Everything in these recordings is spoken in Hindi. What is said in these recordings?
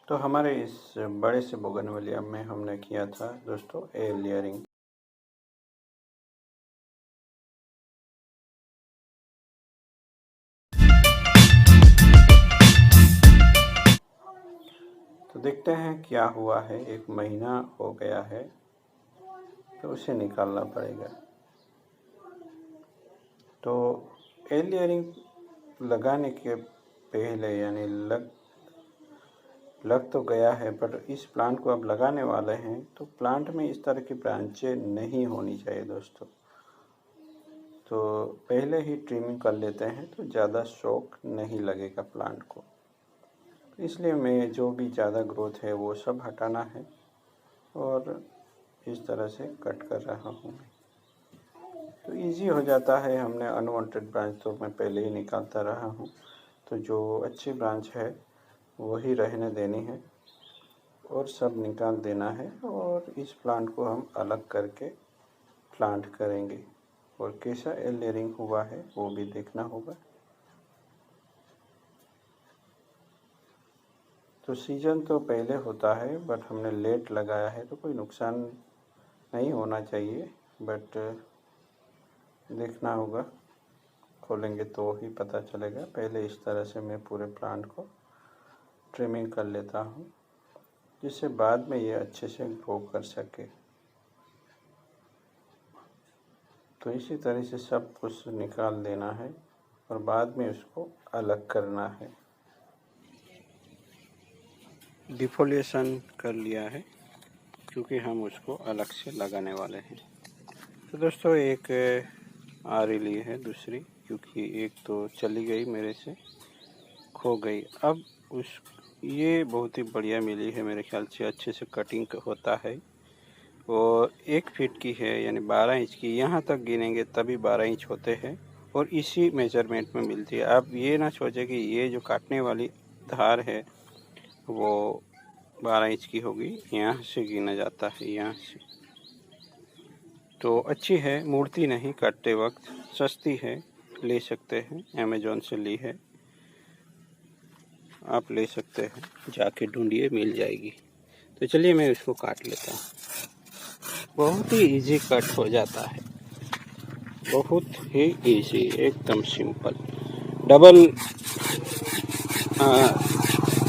तो हमारे इस बड़े से बोगनवेलिया में हमने किया था दोस्तों एयर लेयरिंग। तो देखते हैं क्या हुआ है। 1 महीना हो गया है तो उसे निकालना पड़ेगा। तो एयर लेयरिंग लगाने के पहले यानी लग तो गया है, पर इस प्लांट को अब लगाने वाले हैं तो प्लांट में इस तरह की ब्रांचें नहीं होनी चाहिए दोस्तों। तो पहले ही ट्रिमिंग कर लेते हैं तो ज़्यादा शॉक नहीं लगेगा प्लांट को। इसलिए मैं जो भी ज़्यादा ग्रोथ है वो सब हटाना है और इस तरह से कट कर रहा हूँ। तो इजी हो जाता है। हमने अनवांटेड ब्रांच तो मैं पहले ही निकालता रहा हूँ, तो जो अच्छी ब्रांच है वही रहने देनी है और सब निकाल देना है। और इस प्लांट को हम अलग करके प्लांट करेंगे और कैसा एयर लेयरिंग हुआ है वो भी देखना होगा। तो सीजन तो पहले होता है, बट हमने लेट लगाया है तो कोई नुकसान नहीं होना चाहिए, बट देखना होगा। खोलेंगे तो ही पता चलेगा। पहले इस तरह से मैं पूरे प्लांट को ट्रिमिंग कर लेता हूँ, जिससे बाद में ये अच्छे से ग्रो कर सके। तो इसी तरह से सब कुछ निकाल देना है और बाद में उसको अलग करना है। डिफोलिएशन कर लिया है क्योंकि हम उसको अलग से लगाने वाले हैं। तो दोस्तों एक आ रही है दूसरी, क्योंकि एक तो चली गई मेरे से, खो गई। अब ये बहुत ही बढ़िया मिली है, मेरे ख्याल से अच्छे से कटिंग होता है और 1 फीट की है यानी 12 इंच की। यहाँ तक गिनेंगे तभी 12 इंच होते हैं और इसी मेजरमेंट में मिलती है। आप ये ना सोचें कि ये जो काटने वाली धार है वो 12 इंच की होगी, यहाँ से गिना जाता है, यहाँ से। तो अच्छी है, मुड़ती नहीं काटते वक्त, सस्ती है, ले सकते हैं। अमेज़न से ली है, आप ले सकते हैं, जाके ढूंढिए मिल जाएगी। तो चलिए मैं इसको काट लेता हूँ। बहुत ही इजी कट हो जाता है, बहुत ही इजी, एकदम सिंपल। डबल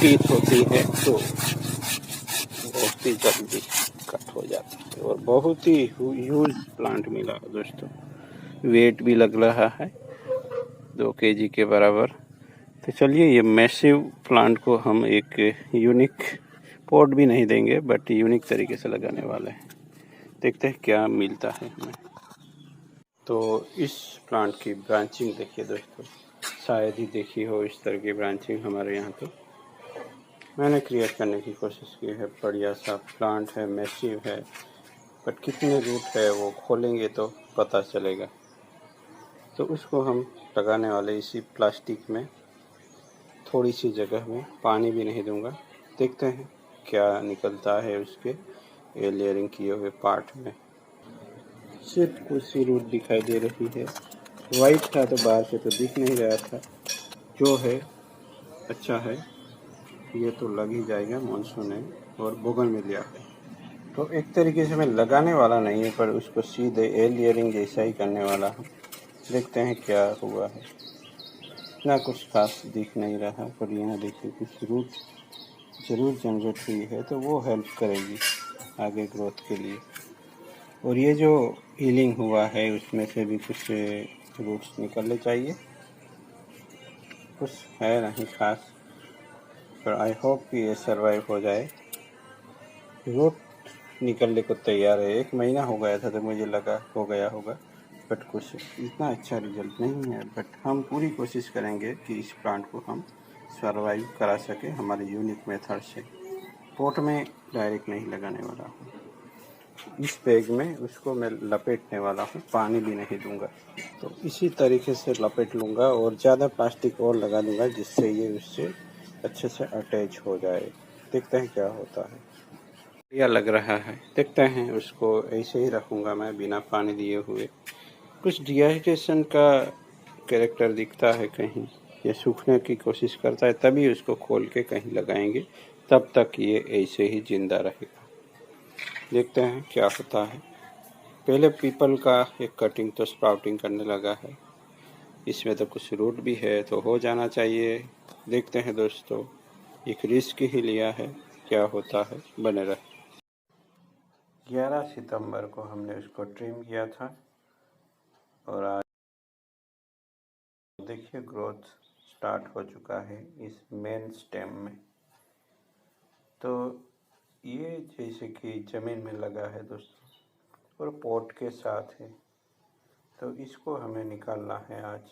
टीथ होती है तो बहुत ही जल्दी कट हो जाता है और बहुत ही ह्यूज प्लांट मिला दोस्तों। वेट भी लग रहा है 2 केजी के बराबर। तो चलिए ये मैसिव प्लांट को हम एक यूनिक पॉट भी नहीं देंगे, बट यूनिक तरीके से लगाने वाले हैं। देखते हैं क्या मिलता है हमें। तो इस प्लांट की ब्रांचिंग देखिए दोस्तों, शायद ही देखी हो इस तरह की ब्रांचिंग हमारे यहाँ। तो मैंने क्रिएट करने की कोशिश की है। बढ़िया सा प्लांट है, मैसिव है, बट कितने रूट है वो खोलेंगे तो पता चलेगा। तो उसको हम लगाने वाले इसी प्लास्टिक में, थोड़ी सी जगह में, पानी भी नहीं दूंगा। देखते हैं क्या निकलता है उसके एयर लेयरिंग किए हुए पार्ट में। सिर्फ कुछ सी रूट दिखाई दे रही है। वाइट था तो बाहर से तो दिख नहीं रहा था। जो है अच्छा है, ये तो लग ही जाएगा। मानसून है और बोगनवेलिया है, तो एक तरीके से मैं लगाने वाला नहीं है, पर उसको सीधे एयर लेयरिंग जैसा ही करने वाला हूँ। देखते हैं क्या हुआ है। इतना कुछ खास दिख नहीं रहा, पर यहाँ देखिए कुछ रूट ज़रूर जनरेट हुई है, तो वो हेल्प करेगी आगे ग्रोथ के लिए। और ये जो हीलिंग हुआ है उसमें से भी कुछ रूट्स निकलने चाहिए। कुछ है नहीं खास, पर आई होप कि ये सरवाइव हो जाए। रूट निकलने को तैयार है। 1 महीना हो गया था तो मुझे लगा हो गया होगा, बट कुछ इतना अच्छा रिजल्ट नहीं है। बट हम पूरी कोशिश करेंगे कि इस प्लांट को हम सरवाइव करा सके हमारे यूनिक मेथड से। पोट में डायरेक्ट नहीं लगाने वाला हूँ, इस बैग में उसको मैं लपेटने वाला हूँ, पानी भी नहीं दूंगा। तो इसी तरीके से लपेट लूँगा और ज़्यादा प्लास्टिक और लगा दूँगा, जिससे ये उससे अच्छे से अटैच हो जाए। देखते हैं क्या होता है। बढ़िया लग रहा है, देखते हैं। उसको ऐसे ही रखूँगा मैं बिना पानी दिए हुए। कुछ डिहाइड्रेशन का कैरेक्टर दिखता है कहीं, ये सूखने की कोशिश करता है, तभी उसको खोल के कहीं लगाएंगे, तब तक ये ऐसे ही जिंदा रहेगा। देखते हैं क्या होता है। पहले पीपल का एक कटिंग तो स्प्राउटिंग करने लगा है, इसमें तो कुछ रूट भी है तो हो जाना चाहिए। देखते हैं दोस्तों, एक रिस्क ही लिया है, क्या होता है, बने रहे। 11 सितंबर को हमने उसको ट्रिम किया था और आज देखिए ग्रोथ स्टार्ट हो चुका है इस मेन स्टेम में। तो ये जैसे कि ज़मीन में लगा है दोस्तों और पॉट के साथ है, तो इसको हमें निकालना है आज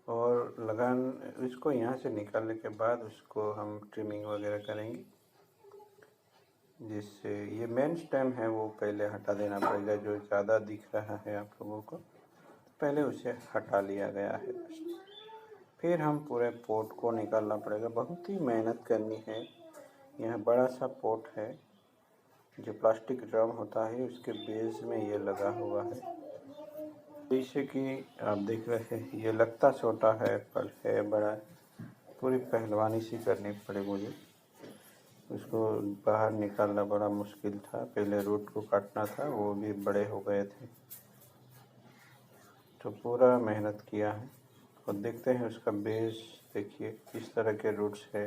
और इसको यहाँ से निकालने के बाद उसको हम ट्रिमिंग वगैरह करेंगे, जिससे ये मेन स्टेम है वो पहले हटा देना पड़ेगा। जो ज़्यादा दिख रहा है आप लोगों को, पहले उसे हटा लिया गया है। फिर हम पूरे पोट को निकालना पड़ेगा, बहुत ही मेहनत करनी है। यह बड़ा सा पोट है, जो प्लास्टिक ड्रम होता है उसके बेस में ये लगा हुआ है। जैसे कि आप देख रहे हैं, ये लगता छोटा है पर है बड़ा। पूरी पहलवानी सी करनी पड़ी मुझे, उसको बाहर निकालना बड़ा मुश्किल था। पहले रूट को काटना था, वो भी बड़े हो गए थे, तो पूरा मेहनत किया है। और देखते हैं उसका बेस, देखिए इस तरह के रूट्स है,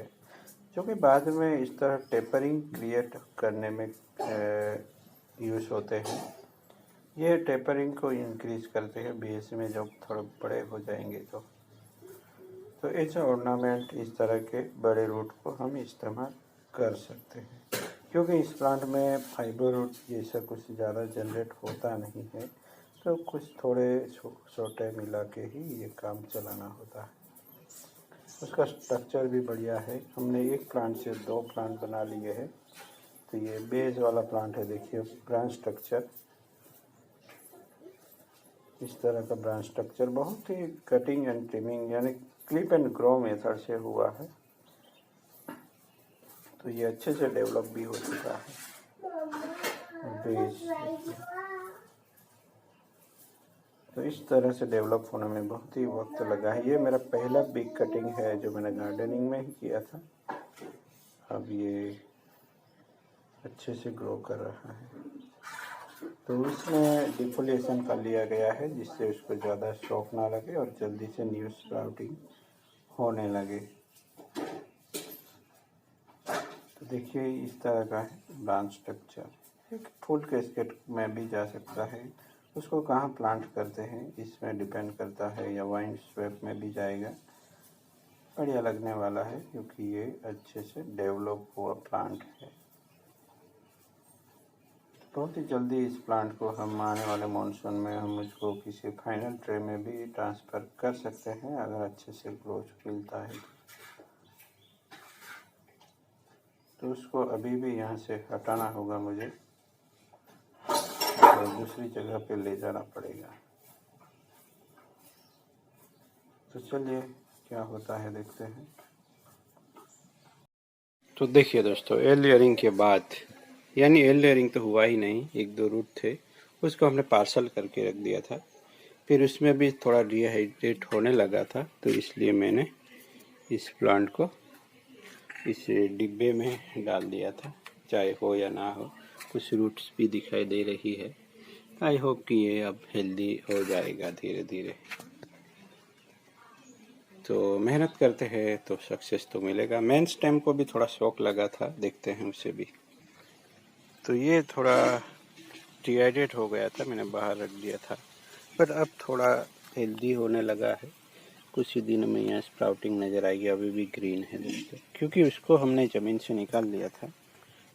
जो कि बाद में इस तरह टेपरिंग क्रिएट करने में यूज़ होते हैं। ये टेपरिंग को इंक्रीज करते हैं बेस में, जब थोड़े बड़े हो जाएंगे तो एज ऑर्नामेंट इस तरह के बड़े रूट को हम इस्तेमाल कर सकते हैं, क्योंकि इस प्लांट में फाइबर रूट जैसा कुछ ज़्यादा जनरेट होता नहीं है, तो कुछ थोड़े छोटे मिला के ही ये काम चलाना होता है। उसका स्ट्रक्चर भी बढ़िया है। हमने एक प्लांट से 2 प्लांट बना लिए हैं। तो ये बेस वाला प्लांट है, देखिए ब्रांच स्ट्रक्चर, इस तरह का ब्रांच स्ट्रक्चर बहुत ही कटिंग एंड ट्रिमिंग यानी क्लिप एंड ग्रो मेथड से हुआ है। तो ये अच्छे से डेवलप भी हो चुका है बेस। तो इस तरह से डेवलप होने में बहुत ही वक्त लगा है। ये मेरा पहला बिग कटिंग है जो मैंने गार्डनिंग में ही किया था। अब ये अच्छे से ग्रो कर रहा है, तो इसमें डिफोलिएशन कर लिया गया है, जिससे उसको ज़्यादा शॉक ना लगे और जल्दी से न्यू स्प्राउटिंग होने लगे। तो देखिए इस तरह का है ब्रांच स्ट्रक्चर। एक फुल कैस्केट में भी जा सकता है, उसको कहाँ प्लांट करते हैं इसमें डिपेंड करता है, या वाइन स्वेप में भी जाएगा। बढ़िया लगने वाला है क्योंकि ये अच्छे से डेवलप हुआ प्लांट है। बहुत ही जल्दी इस प्लांट को हम आने वाले मानसून में हम इसको किसी फाइनल ट्रे में भी ट्रांसफ़र कर सकते हैं, अगर अच्छे से ग्रोथ मिलता है तो उसको अभी भी यहाँ से हटाना होगा मुझे और दूसरी जगह पे ले जाना पड़ेगा। तो चलिए क्या होता है देखते हैं। तो देखिए दोस्तों, एयर लेयरिंग के बाद, यानी एयर लेयरिंग तो हुआ ही नहीं, 1-2 रूट थे, उसको हमने पार्सल करके रख दिया था। फिर उसमें भी थोड़ा डिहाइड्रेट होने लगा था, तो इसलिए मैंने इस प्लांट को इस डिब्बे में डाल दिया था, चाहे हो या ना हो। कुछ रूट्स भी दिखाई दे रही है। आई होप कि ये अब हेल्दी हो जाएगा धीरे धीरे। तो मेहनत करते हैं तो सक्सेस तो मिलेगा। मेन स्टेम को भी थोड़ा शौक लगा था, देखते हैं उसे भी। तो ये थोड़ा डिहाइड्रेट हो गया था, मैंने बाहर रख दिया था, पर अब थोड़ा हेल्दी होने लगा है। कुछ ही दिनों में यहाँ स्प्राउटिंग नज़र आएगी। अभी भी ग्रीन है दोस्तों, क्योंकि उसको हमने ज़मीन से निकाल लिया था,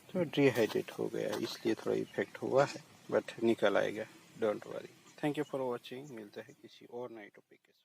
तो डिहाइड्रेट हो गया, इसलिए थोड़ा इफेक्ट हुआ है, बट निकल आएगा, don't worry. Thank you for watching. मिलते हैं किसी और नए टॉपिक के साथ।